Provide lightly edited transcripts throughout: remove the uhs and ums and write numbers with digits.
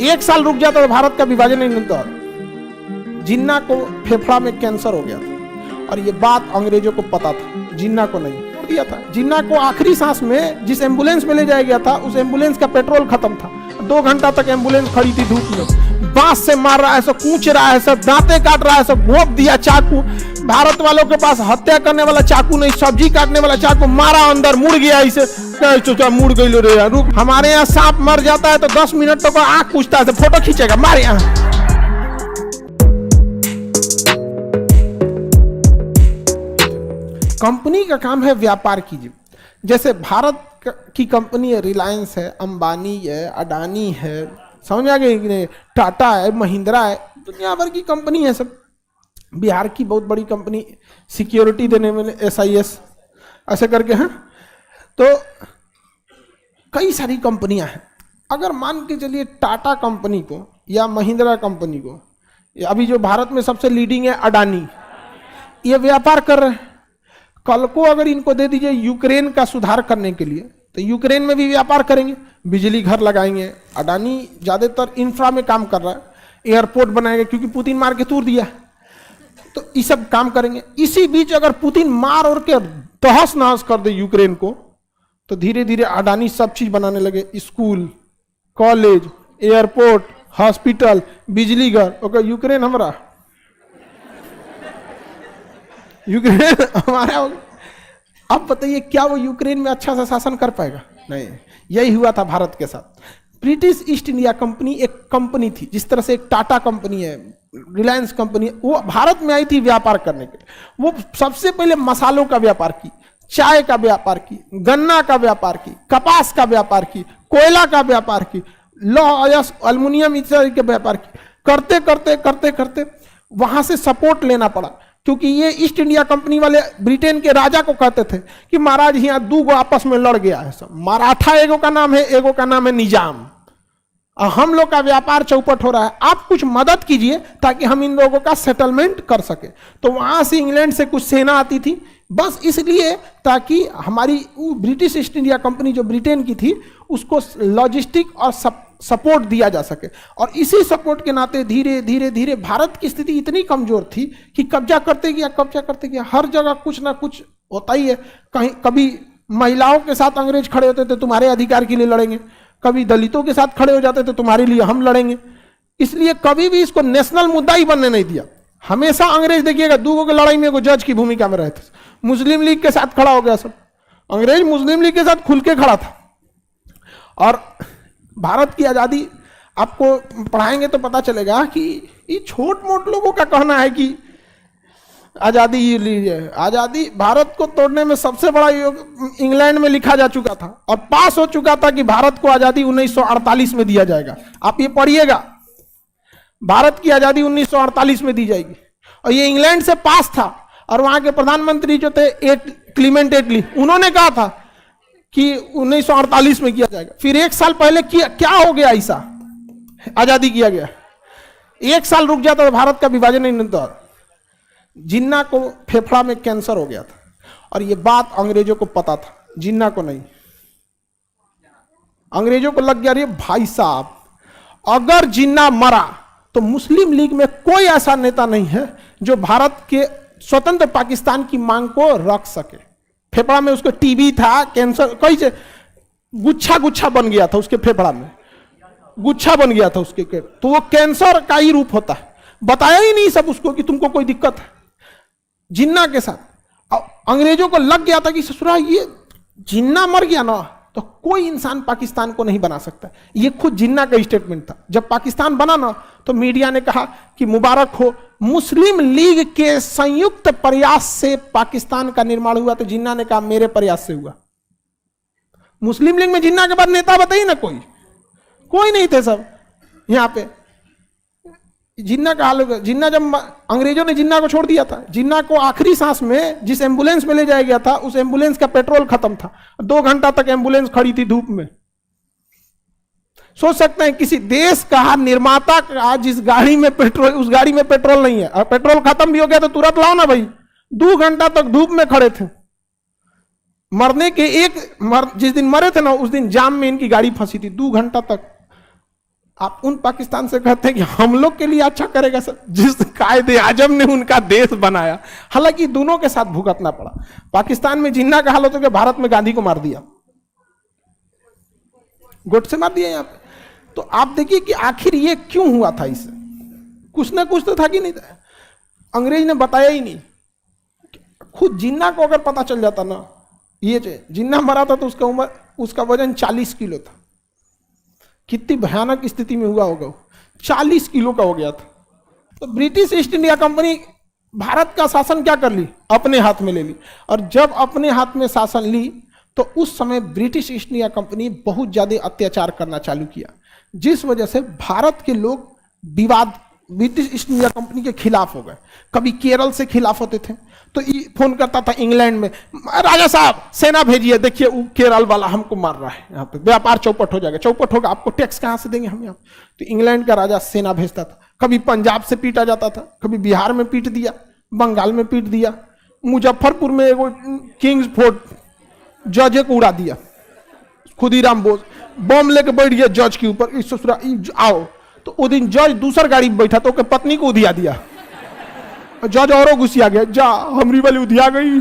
1 साल रुक जाता तो भारत का विभाजन नहीं होता। जिन्ना को फेफड़ा में कैंसर हो गया था और ये बात अंग्रेजों को पता था, जिन्ना को नहीं दिया था। जिन्ना को आखिरी सांस में जिस एम्बुलेंस में ले जाया गया था उस एम्बुलेंस का पेट्रोल खत्म था। 2 घंटा तक एम्बुलेंस खड़ी थी धूप में, बांस से मार रहा है, सब कूच रहा है, सब दांते काट रहा है, सब घोंप दिया चाकू। भारत वालों के पास हत्या करने वाला चाकू नहीं, सब्जी काटने वाला चाकू, मारा अंदर मुड़ गया, इसे मुड़ गई रे रुक। हमारे यहाँ सांप मर जाता है तो 10 मिनट तक आंख पूछता है, फोटो खींचेगा मारे यहाँ। कंपनी का काम है व्यापार कीजिए। जैसे भारत की कंपनी है, रिलायंस है, अंबानी है, अडानी है, समझ आ गई, टाटा है, महिंद्रा है, दुनिया भर की कंपनी है सब। बिहार की बहुत बड़ी कंपनी सिक्योरिटी देने में SIS ऐसे करके हैं। तो कई सारी कंपनियां हैं। अगर मान के चलिए टाटा कंपनी को या महिंद्रा कंपनी को, अभी जो भारत में सबसे लीडिंग है अडानी, ये व्यापार कर रहे हैं। कल को अगर इनको दे दीजिए यूक्रेन का सुधार करने के लिए तो यूक्रेन में भी व्यापार करेंगे, बिजली घर लगाएंगे। अडानी ज्यादातर इंफ्रा में काम कर रहा है, एयरपोर्ट बनाएंगे क्योंकि पुतिन मार के तोड़ दिया, तो ये सब काम करेंगे। इसी बीच अगर पुतिन मार और के तहस नहस कर दे यूक्रेन को तो धीरे धीरे अडानी सब चीज बनाने लगे, स्कूल, कॉलेज, एयरपोर्ट, हॉस्पिटल, बिजली घर। ओके, यूक्रेन हमारा, यूक्रेन हमारा। अब बताइए क्या वो यूक्रेन में अच्छा सा शासन कर पाएगा? नहीं। यही हुआ था भारत के साथ। ब्रिटिश ईस्ट इंडिया कंपनी एक कंपनी थी, जिस तरह से एक टाटा कंपनी है, रिलायंस कंपनी, वो भारत में आई थी व्यापार करने के लिए। वो सबसे पहले मसालों का व्यापार की, चाय का व्यापार की, गन्ना का व्यापार की, कपास का व्यापार की, कोयला का व्यापार की, लौह एल्युमिनियम इत्यादि के व्यापार की। करते करते करते करते वहां से सपोर्ट लेना पड़ा, क्योंकि ये ईस्ट इंडिया कंपनी वाले ब्रिटेन के राजा को कहते थे कि महाराज यहाँ 2 गो आपस में लड़ गया है, सब मराठा एगो का नाम है, एगो का नाम है निजाम, और हम लोग का व्यापार चौपट हो रहा है, आप कुछ मदद कीजिए ताकि हम इन लोगों का सेटलमेंट कर सके। तो वहां से इंग्लैंड से कुछ सेना आती थी, बस इसलिए ताकि हमारी ब्रिटिश ईस्ट इंडिया कंपनी जो ब्रिटेन की थी उसको लॉजिस्टिक और सपोर्ट दिया जा सके। और इसी सपोर्ट के नाते धीरे धीरे धीरे भारत की स्थिति इतनी कमजोर थी कि कब्जा करते गया, हर जगह कुछ ना कुछ होता ही है। कहीं कभी महिलाओं के साथ अंग्रेज खड़े होते थे, तुम्हारे अधिकार के लिए लड़ेंगे, कभी दलितों के साथ खड़े हो जाते थे, तुम्हारे लिए हम लड़ेंगे। इसलिए कभी भी इसको नेशनल मुद्दा ही बनने नहीं दिया। हमेशा अंग्रेज देखिएगा 2 की लड़ाई में जज की भूमिका में रहते। मुस्लिम लीग के साथ खड़ा हो गया सब, अंग्रेज मुस्लिम लीग के साथ खुल के खड़ा था। और भारत की आजादी आपको पढ़ाएंगे तो पता चलेगा कि ये छोट मोट लोगों का कहना है कि आजादी लीजिए। आजादी भारत को तोड़ने में सबसे बड़ा योग इंग्लैंड में लिखा जा चुका था और पास हो चुका था कि भारत को आजादी 1948 में दिया जाएगा। आप ये पढ़िएगा, भारत की आजादी 1948 में दी जाएगी, और ये इंग्लैंड से पास था। और वहां के प्रधानमंत्री जो थे क्लीमेंट एटली, उन्होंने कहा था कि 1948 में किया जाएगा। फिर 1 साल पहले क्या हो गया, ऐसा आजादी किया गया, 1 साल रुक जाता तो भारत का विभाजन नहीं होता। जिन्ना को फेफड़ा में कैंसर हो गया था और ये बात अंग्रेजों को पता था, जिन्ना को नहीं। अंग्रेजों को लग गया रे भाई साहब, अगर जिन्ना मरा तो मुस्लिम लीग में कोई ऐसा नेता नहीं है जो भारत के स्वतंत्र पाकिस्तान की मांग को रख सके। फेफड़ा में उसको टीबी था, कैंसर, कई से गुच्छा गुच्छा बन गया था, उसके फेफड़ा में गुच्छा बन गया था उसके, तो वो कैंसर का ही रूप होता है। बताया ही नहीं सब उसको कि तुमको कोई दिक्कत है। जिन्ना के साथ अंग्रेजों को लग गया था कि ससुरा ये जिन्ना मर गया ना तो कोई इंसान पाकिस्तान को नहीं बना सकता। ये खुद जिन्ना का स्टेटमेंट था। जब पाकिस्तान बना ना तो मीडिया ने कहा कि मुबारक हो, मुस्लिम लीग के संयुक्त प्रयास से पाकिस्तान का निर्माण हुआ। तो जिन्ना ने कहा मेरे प्रयास से हुआ। मुस्लिम लीग में जिन्ना के बाद नेता बताइए ना, कोई नहीं थे सब यहां पे। जिन्ना का हाल, जिन्ना जब अंग्रेजों ने जिन्ना को छोड़ दिया था, जिन्ना को आखिरी सांस में जिस एम्बुलेंस में ले जाया गया था उस एम्बुलेंस का पेट्रोल खत्म था। 2 घंटा तक एम्बुलेंस खड़ी थी धूप में। सोच सकते हैं किसी देश का निर्माता का जिस गाड़ी में पेट्रोल, उस गाड़ी में पेट्रोल नहीं है और पेट्रोल खत्म भी हो गया तो तुरंत लाओ ना भाई। 2 घंटा तक धूप में खड़े थे। मरने के जिस दिन मरे थे ना उस दिन जाम में इनकी गाड़ी फंसी थी। 2 घंटा तक आप उन पाकिस्तान से कहते हैं कि हम लोग के लिए अच्छा करेगा सर, जिस कायदे आजम ने उनका देश बनाया। हालांकि दोनों के साथ भुगतना पड़ा। पाकिस्तान में जिन्ना का हाल होता कि भारत में गांधी को मार दिया, गोट से मार दिया यहाँ पे। तो आप देखिए कि आखिर ये क्यों हुआ था, इससे कुछ ना कुछ तो था कि नहीं था। अंग्रेज ने बताया ही नहीं। खुद जिन्ना को अगर पता चल जाता ना, ये जिन्ना मरा था तो उसका उम्र, उसका वजन 40 किलो था। कितनी भयानक स्थिति में हुआ होगा, 40 किलो का हो गया था। तो British east India company Bharat का शासन क्या कर ली, अपने हाथ में ले ली। और जब अपने हाथ में शासन ली तो उस समय ब्रिटिश ईस्ट इंडिया कंपनी बहुत ज्यादा अत्याचार करना चालू किया, जिस वजह से भारत के लोग विवाद ब्रिटिश ईस्ट इंडिया कंपनी के खिलाफ हो गए। कभी केरल से खिलाफ होते थे तो फोन करता था इंग्लैंड में, राजा साहब सेना भेजिए, देखिए वो केरल वाला हमको मार रहा है, यहाँ पे व्यापार चौपट हो जाएगा। चौपट होगा, आपको टैक्स कहाँ से देंगे हम यहाँ। तो इंग्लैंड का राजा सेना भेजता था। कभी पंजाब से पीटा जाता था, कभी बिहार में पीट दिया, बंगाल में पीट दिया। मुजफ्फरपुर में एगो किंग्स फोर्ट जज को उड़ा दिया, खुदीराम बोस बम लेके बैठ गया जज के ऊपर, आओ। तो वो दिन जज दूसर गाड़ी में बैठा तो पत्नी को उधिया दिया, जज औरों घुसिया गया, जा हमरी वाली उधिया गई।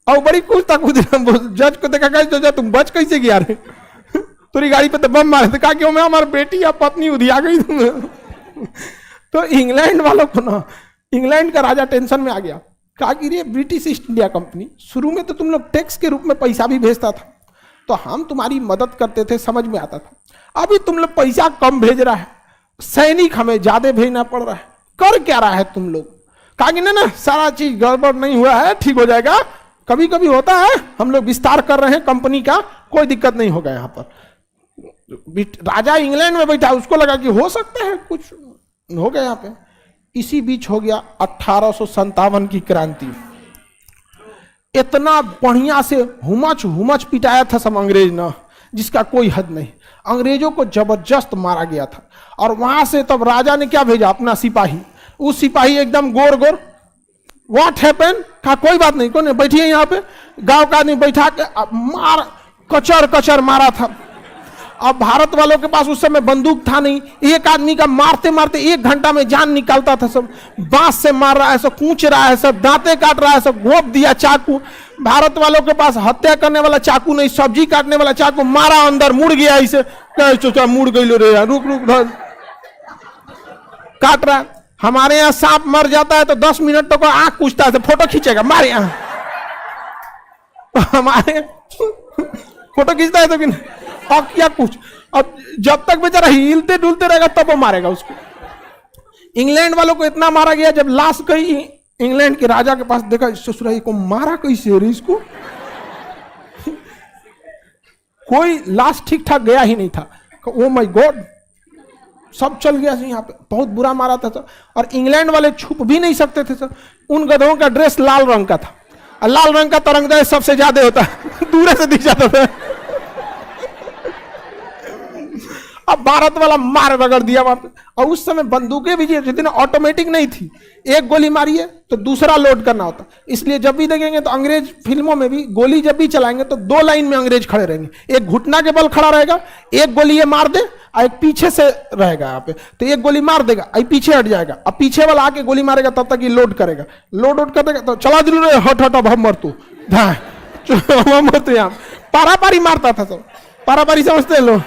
और बड़ी कुछ तक जज को देखा, जज तुम बच कैसे गया रे, तेरी गाड़ी पे तो बम मारे थे। कहा क्यों, मैं हमारी बेटी या पत्नी उधिया गई। तो इंग्लैंड वालों को ना, इंग्लैंड का राजा टेंशन में आ गया। कहा कि रे ब्रिटिश ईस्ट इंडिया कंपनी, शुरू में तो तुम लोग टैक्स के रूप में पैसा भी भेजता था, तो हम तुम्हारी मदद करते थे, समझ में आता था। अभी तुम लोग पैसा कम भेज रहा है, सैनिक हमें ज्यादा भेजना पड़ रहा है, कर क्या रहा है तुम लोग। कहा कि ना सारा चीज गड़बड़ नहीं हुआ है, ठीक हो जाएगा, कभी कभी होता है, हम लोग विस्तार कर रहे हैं कंपनी का, कोई दिक्कत नहीं होगा। यहाँ पर राजा इंग्लैंड में बैठा, उसको लगा कि हो सकता है कुछ हो गया यहाँ पे। इसी बीच हो गया 1857 की क्रांति। इतना बढ़िया से हुमच पिटाया था सब अंग्रेज ना, जिसका कोई हद नहीं। अंग्रेजों को जबरदस्त मारा गया था। और वहां से तब राजा ने क्या भेजा, अपना सिपाही। उस सिपाही एकदम गोर गोर, व्हाट हैपन, कहा कोई बात नहीं, कौन बैठिए यहाँ पे। गांव का आदमी बैठा के मार, कचर कचर मारा था। अब भारत वालों के पास उस समय बंदूक था नहीं, एक आदमी का मारते मारते 1 घंटा में जान निकालता था। सब बांस से मार रहा है, सब कूच रहा है, सब दांते काट रहा है, सब घोंप दिया चाकू। भारत वालों के पास हत्या करने वाला चाकू नहीं, सब्जी काटने वाला चाकू, मारा अंदर मुड़ गया, इसे मुड़ गई रे, रुक काट रहा। हमारे यहाँ सांप मर जाता है तो 10 मिनट तक आंख पूछता है, फोटो खींचेगा, मारे यहाँ। हमारे फोटो खींचता है तो कि और क्या कुछ, अब जब तक बेचारा हिलते डुलते रहेगा तब वो मारेगा उसको। इंग्लैंड वालों को इतना मारा गया, जब लाश गई इंग्लैंड के राजा के पास, देखा ससुराई को मारा कैसे रे इसको। कोई लाश ठीक ठाक गया ही नहीं था। ओ माय गॉड, सब चल गया यहाँ पे, बहुत बुरा मारा था सर। और इंग्लैंड वाले छुप भी नहीं सकते थे सर। उन गधों का ड्रेस लाल रंग का था, और लाल रंग का तरंगदार सबसे ज्यादा होता है, दूर से दिख जाता था। अब भारत वाला मार रगड़ दिया वहां पे। और उस समय बंदूकें भी जितनी ऑटोमेटिक नहीं थी, एक गोली मारिए तो दूसरा लोड करना होता। इसलिए जब भी देखेंगे तो अंग्रेज फिल्मों में भी गोली जब भी चलाएंगे तो 2 लाइन में अंग्रेज खड़े रहेंगे, एक घुटना के बल खड़ा रहेगा, एक गोली ये मार दे और एक पीछे से रहेगा यहाँ पे, तो एक गोली मार देगा और पीछे हट जाएगा, अब पीछे वाला आके गोली मारेगा तब तक ये लोड करेगा, लोड कर देगा तो चला दिल रे, हट हट अब हम मर तू, हम मर तू। यहाँ पारा पारी मारता था सब, पारा पारी समझते हैं लोग।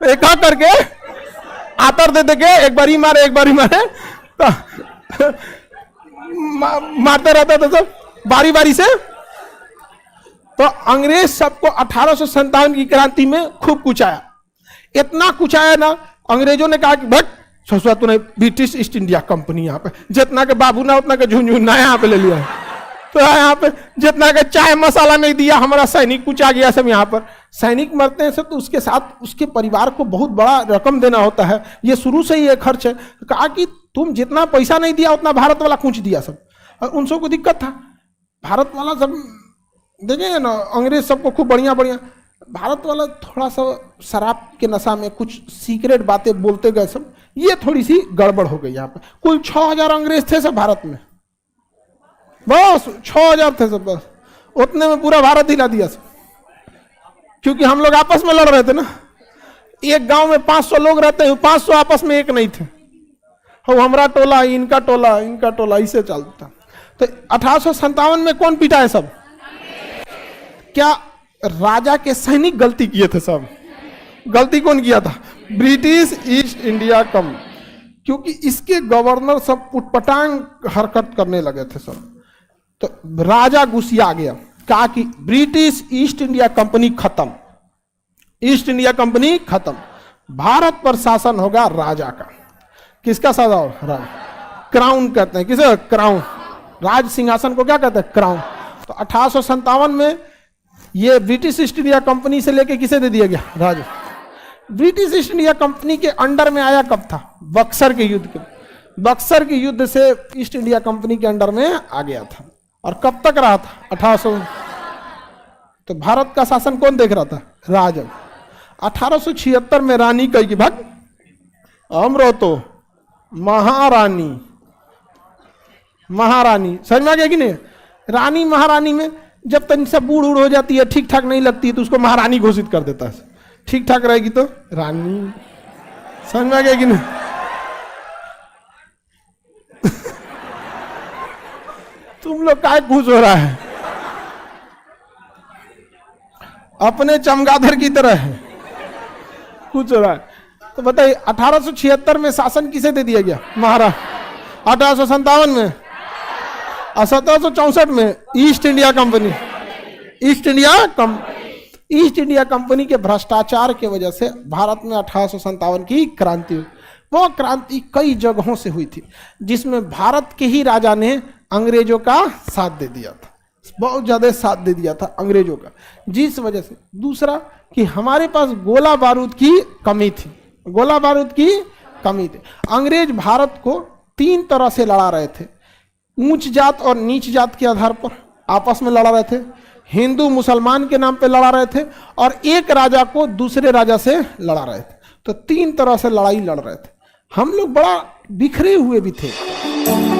एक करके आतर दे देके एक बारी मारे तो मारते रहता था सब बारी बारी से। तो अंग्रेज सबको 1857 की क्रांति में खूब कुचाया, इतना कुचाया ना, अंग्रेजों ने कहा कि भट ससुरा तूने ब्रिटिश ईस्ट इंडिया कंपनी यहाँ पे जितना के बाबू ना उतना के झुंझुना यहाँ पे ले लिया है, तो यहाँ पे जितना का चाय मसाला नहीं दिया, हमारा सैनिक कुछ आ गया सब। यहाँ पर सैनिक मरते हैं सब तो उसके साथ उसके परिवार को बहुत बड़ा रकम देना होता है, ये शुरू से ही ये खर्च है। तो कहा कि तुम जितना पैसा नहीं दिया उतना भारत वाला कुछ दिया सब, और उन सबको दिक्कत था। भारत वाला सब देखेंगे ना, अंग्रेज सबको खूब बढ़िया बढ़िया, भारत वाला थोड़ा सा शराब के नशा में कुछ सीक्रेट बातें बोलते गए सब, ये थोड़ी सी गड़बड़ हो गई। यहाँ पर कुल 6000 अंग्रेज थे सब भारत में, बस 6,000 थे सब, बस उतने में पूरा भारत हिला दिया सब। क्योंकि हम लोग आपस में लड़ रहे थे ना, एक गांव में 500 लोग रहते हैं, 500 आपस में एक नहीं थे, हो हमारा टोला इनका टोला इनका टोला, इसे चलता। तो 1857 में कौन पीटा है सब? क्या राजा के सैनिक गलती किए थे सब? गलती कौन किया था? ब्रिटिश ईस्ट इंडिया कंपनी, क्योंकि इसके गवर्नर सब उटपटांग हरकत करने लगे थे सब। तो राजा गुस्सा गया, कहा कि ब्रिटिश ईस्ट इंडिया कंपनी खत्म, ईस्ट इंडिया कंपनी खत्म, भारत पर शासन होगा राजा का। किसका शासन? राजा। क्राउन कहते हैं किसे? क्राउन। राज सिंहासन को क्या कहते हैं? क्राउन। तो 1857 में ये ब्रिटिश ईस्ट इंडिया कंपनी से लेके किसे दे दिया गया? राजा। ब्रिटिश ईस्ट इंडिया कंपनी के अंडर में आया कब था? बक्सर के युद्ध के, बक्सर के युद्ध से ईस्ट इंडिया कंपनी के अंडर में आ गया था। और कब तक रहा था? 1800। तो भारत का शासन कौन देख रहा था? राजा। 1876 में रानी कही कि भाग अमरो तो महारानी, महारानी समझ में आ गया कि नहीं? रानी महारानी में जब तक सब बूढ़ उड़ हो जाती है, ठीक ठाक नहीं लगती है, तो उसको महारानी घोषित कर देता है। ठीक ठाक रहेगी तो रानी। समझ में आ गया कि नहीं? तुम लोग काय खुश हो रहा है? अपने चमगादड़ की तरह है कुछ हो रहा है। तो बताइए 1876 में शासन किसे दे दिया गया? महाराज। 1857 में और 1764 में east India company, east India company के भ्रष्टाचार के वजह से भारत में 1857 की क्रांति हुई। वो क्रांति कई जगहों से हुई थी, जिसमें भारत के ही राजा ने अंग्रेजों का साथ दे दिया था, बहुत ज्यादा साथ दे दिया था अंग्रेजों का, जिस वजह से। दूसरा कि हमारे पास गोला बारूद की कमी थी, गोला बारूद की कमी थी। अंग्रेज भारत को 3 तरह से लड़ा रहे थे, ऊंच जात और नीच जात के आधार पर आपस में लड़ा रहे थे, हिंदू मुसलमान के नाम पे लड़ा रहे थे, और एक राजा को दूसरे राजा से लड़ा रहे थे। तो 3 तरह से लड़ाई लड़ रहे थे। हम लोग बड़ा बिखरे हुए भी थे।